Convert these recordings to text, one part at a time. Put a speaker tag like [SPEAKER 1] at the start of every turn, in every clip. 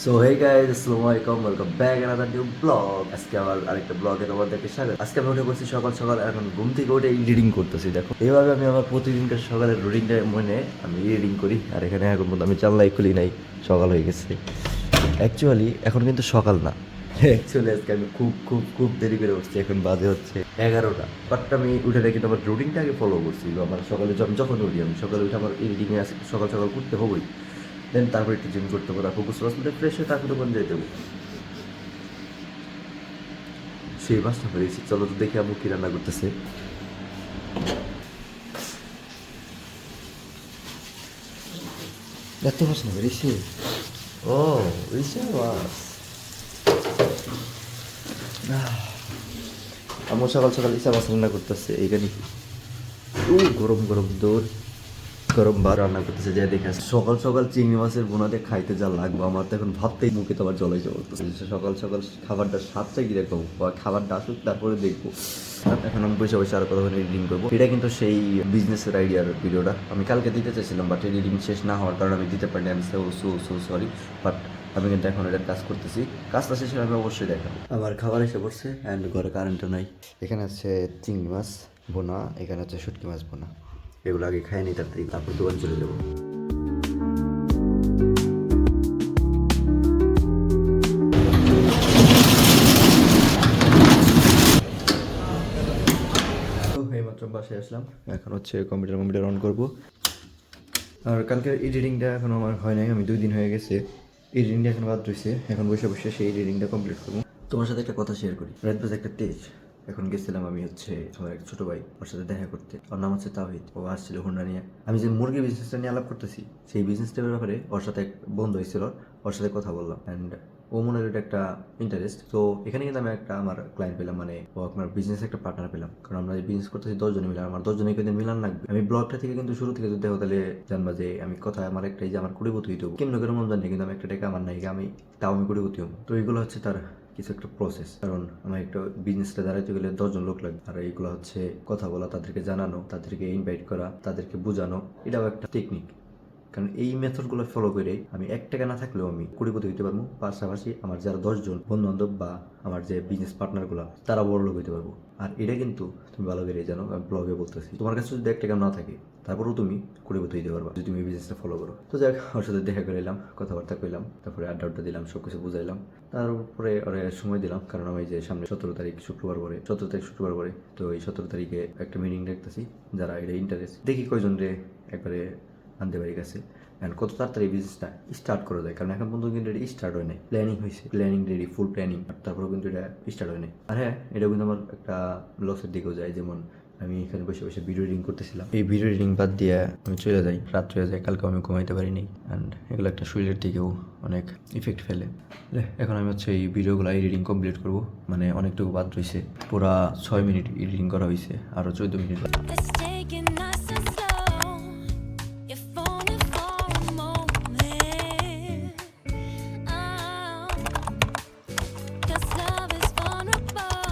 [SPEAKER 1] So hey guys, আসসালামু আলাইকুম, welcome back another new blog. আজকে আমার আরেকটা ব্লগে তোমাদেরকে স্বাগত। আজকে আমি উঠে পড়ছি সকাল সকাল, এখন ঘুম থেকে উঠে রিডিং করতেছি। দেখো, এইভাবে আমি আমার প্রতিদিনকার সকালের রুটিনটা মনে আমি রিডিং করি। আর এখানে এখন পর্যন্ত আমি জানলাই খুলি নাই, সকাল হয়ে গেছে। অ্যাকচুয়ালি এখন কিন্তু সকাল না, অ্যাকচুয়ালি আজকে আমি খুব খুব খুব দেরি করে উঠছি। এখন বাজে হচ্ছে 11টা। বাট আমি উঠে দেখি আমার রুটিনটা আগে ফলো করছি। আমার সকালে যখন উঠি, আমি সকালে উঠে আমার এডিটিংয়ে সকাল সকাল করতে হবেই। দেন তারপরে একটু জিম করতে হবে, তারপর গোসল আসলে ফ্রেশ হয়ে তারপরে দোকান যেতে হবে। সেই মাছটা পেরেছি, চলো তো দেখি আম্মু কি রান্না করতেছে। এত মাছ না পেরেছি। ও, ইসে মাছ। আম্মু সকাল সকাল ইসা মাছ রান্না করতেছে। এইখানে কি গরম গরম দৌড়, গরম ভাত রান্না করতেছে। যাই দেখে আসি। সকাল সকাল চিংড়ি মাছের বোনাতে খাইতে যা লাগবে, আমার তো এখন ভাবতেই মুখে তো আবার জলে চলতেছে। সকাল সকাল খাবারটা স্বাদটা কিরকম, বা খাবারটা আসুক তারপরে দেখবো। এখন আমি বসে বসে আরো কতক্ষণ এডিটিং করবো। এটা কিন্তু সেই বিজনেসের আইডিয়ার ভিডিওটা আমি কালকে দিতে চাইছিলাম, বাট এডিটিং শেষ না হওয়ার কারণে আমি দিতে পারিনি। আমি সো সরি, বাট আমি কিন্তু এখন এটার কাজ করতেছি। কাজটা শেষে আমি অবশ্যই দেখাবো। আমার খাবার এসে পড়ছে অ্যান্ড ঘরে কারেন্টও নাই। এখানে আছে চিংড়ি মাছ বোনা, এখানে হচ্ছে শুটকি মাছ বোনা। এগুলো আগে খাই নি, তাড়াতাড়ি তারপর দোকান চলে যাবো। তো এইমাত্র বাসায় আসলাম, এখন হচ্ছে কম্পিউটার অন করবো। আর কালকের এডিটিংটা এখনো আমার হয় নাই, আমি 2 দিন হয়ে গেছে। এডিটিংটা এখন বাদ রয়েছে, এখন বসে বসে সেই এডিটিংটা কমপ্লিট করবো। তোমার সাথে একটা কথা শেয়ার করি। রাত বাজে একটা তেজ। এখন গেছিলাম আমি হচ্ছে আমার এক ছোট ভাই, ওর সাথে দেখা করতে। ওর নাম হচ্ছে তাওহিদ। ও আসছিল হোন্ডা নিয়ে। আমি যে মুরগি বিজনেসটা নিয়ে আলাপ করতেছি, সেই বিজনেসটার ব্যাপারে ওর সাথে এক বন্ধু হয়েছিল, ওর সাথে কথা বললাম। অ্যান্ড ও মনে হয় একটা ইন্টারেস্ট। তো এখানে কিন্তু আমি একটা আমার ক্লায়েন্ট পেলাম, মানে ও আপনার বিজনেস একটা পার্টনার পেলাম। কারণ আমরা বিজনেস করতেছি 10 জনে মিলে, আমার 10 জনের কিন্তু মিলান লাগবে। আমি ব্লগটা থেকে কিন্তু শুরু থেকে যদি দেখো তাহলে জানবা যে আমি কথা আমার একটাই, যে আমার কোটিপতি হইতে হবে। কেমন করে মন জানি, কিন্তু আমি একটা টাকা আমার নাই, আমি তাও আমি কোটিপতি হবো। তো এইগুলো হচ্ছে তার কিছু একটা প্রসেস। কারণ আমার একটা বিজনেসটা দাঁড়াইতে গেলে 10 জন লোক লাগবে। আর এইগুলো হচ্ছে কথা বলা, তাদেরকে জানানো, তাদেরকে ইনভাইট করা, তাদেরকে বোঝানো, এটাও একটা টেকনিক। কারণ এই মেথডগুলো ফলো করে আমি 1 টাকা না থাকলেও আমি কোটিপতি হইতে পারবো। পাশাপাশি আমার যারা 10 জন বন্ধু বান্ধব বা আমার যে বিজনেস পার্টনারগুলো, তারা বড় লোক হইতে পারবো। আর এটা কিন্তু তুমি ভালো করে জানো, আমি ব্লগে বলতেছি, তোমার কাছে যদি 1 টাকা না থাকে তারপরেও তুমি কোটিপতি হইতে পারবা যদি তুমি এই বিজনেসটা ফলো করো। তো যাক, ওর সাথে দেখা করে এলাম, কথাবার্তা কইলাম, তারপরে আড্ডা দিলাম, সবকিছু বুঝাইলাম। তারপরে ওরে সময় দিলাম, কারণ আমি যে সামনে 17 তারিখ শুক্রবার পরে, 17 তারিখ শুক্রবার পরে, তো এই 17 তারিখে একটা মিটিং দেখতেছি। যারা এটা ইন্টারেস্ট, দেখি কয়জন রে একবারে আনতে পারি কাছে। অ্যান্ড কত তাড়াতাড়ি বিজনেসটা স্টার্ট করা যায়, কারণ এখন পর্যন্ত কিন্তু এটা স্টার্ট হয় নাই। প্ল্যানিং হয়েছে, প্ল্যানিং রেডি, ফুল প্ল্যানিং, তারপরেও কিন্তু এটা স্টার্ট হয় নাই। আর হ্যাঁ, এটা কিন্তু আমার একটা লসের দিকেও যায়। যেমন আমি এখানে বসে বসে ভিডিও এডিটিং করতেছিলাম, এই ভিডিও এডিটিং বাদ দিয়ে আমি চলে যাই, রাত্রে হয়ে যায়, কালকে আমি ঘুমাইতে পারিনি। অ্যান্ড এগুলো একটা শরীরের দিকেও অনেক ইফেক্ট ফেলে। এখন আমি হচ্ছে এই ভিডিওগুলো এডিটিং কমপ্লিট করবো, মানে অনেকটুকু বাদ রয়েছে। পুরা 6 মিনিট এডিটিং করা হয়েছে, আরও 14 minute.
[SPEAKER 2] Let's take it nice and slow. If only for a moment. Oh, 'cause love is vulnerable,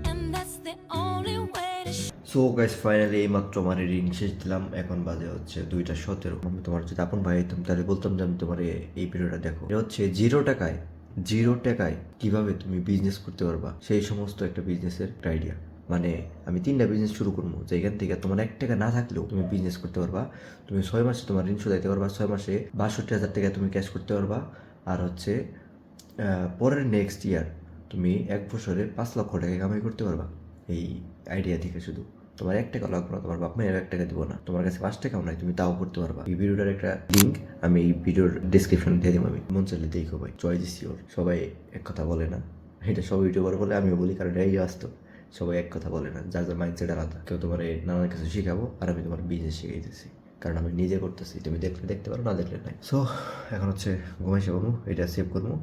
[SPEAKER 2] and that's the only way to
[SPEAKER 1] so guys, finally এই মাত্র আমার রিডিং শেষ দিলাম। এখন বাজে হচ্ছে 2টা 17। আমি তোমার যদি আপন ভাই হইতাম তাহলে বলতাম যে আমি তোমার এই ভিডিওটা দেখো। এটা হচ্ছে 0 টাকায়, 0 টাকায় কিভাবে তুমি বিজনেস করতে পারবা, সেই সমস্ত একটা বিজনেসের আইডিয়া। মানে আমি 3টা বিজনেস শুরু করবো, যেখান থেকে তোমার 1 টাকা না থাকলেও তুমি বিজনেস করতে পারবা। তুমি 6 মাসে তোমার ঋণ শোধাইতে পারবা, 6 মাসে 62,000 টাকা তুমি ক্যাশ করতে পারবা। আর হচ্ছে পরের নেক্সট ইয়ার তুমি 1 বছরে 5 লক্ষ টাকা কামাই করতে পারবা এই আইডিয়া থেকে। শুধু তোমার 1 টাকা লাগবে না, তোমার বাপ মায়ের 1 টাকা দিব না, তোমার কাছে 5 টাকাও নাই, তুমি তাও করতে পারবা। এই ভিডিওটার একটা লিঙ্ক আমি এই ভিডিওর ডিসক্রিপশন দিয়ে দিব, আমি মন চাইলে দেখো ভাই। Choice is your. সবাই এক কথা বলে না, এটা সব ইউটিউবার বলে, আমিও বলি, কারণ এই বাস্তব। সবাই এক কথা বলে না, যার যার মাইন্ডসেট আলাদা। কেউ তোমার নানান কিছু শিখাবো, আর আমি তোমার বিজনেস শিখাইতেছি, কারণ আমি নিজে করতেছি। তুমি দেখলে দেখতে পারো, না দেখলে নাই। সো এখন হচ্ছে ঘুমাইছে বাবু, এটা সেভ করবো,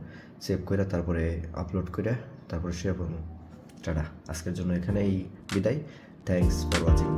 [SPEAKER 1] সেভ করে তারপরে আপলোড করে তারপরে শেয়ার করবো। টাটা, আজকের জন্য এখানেই বিদায়। Thanks for watching.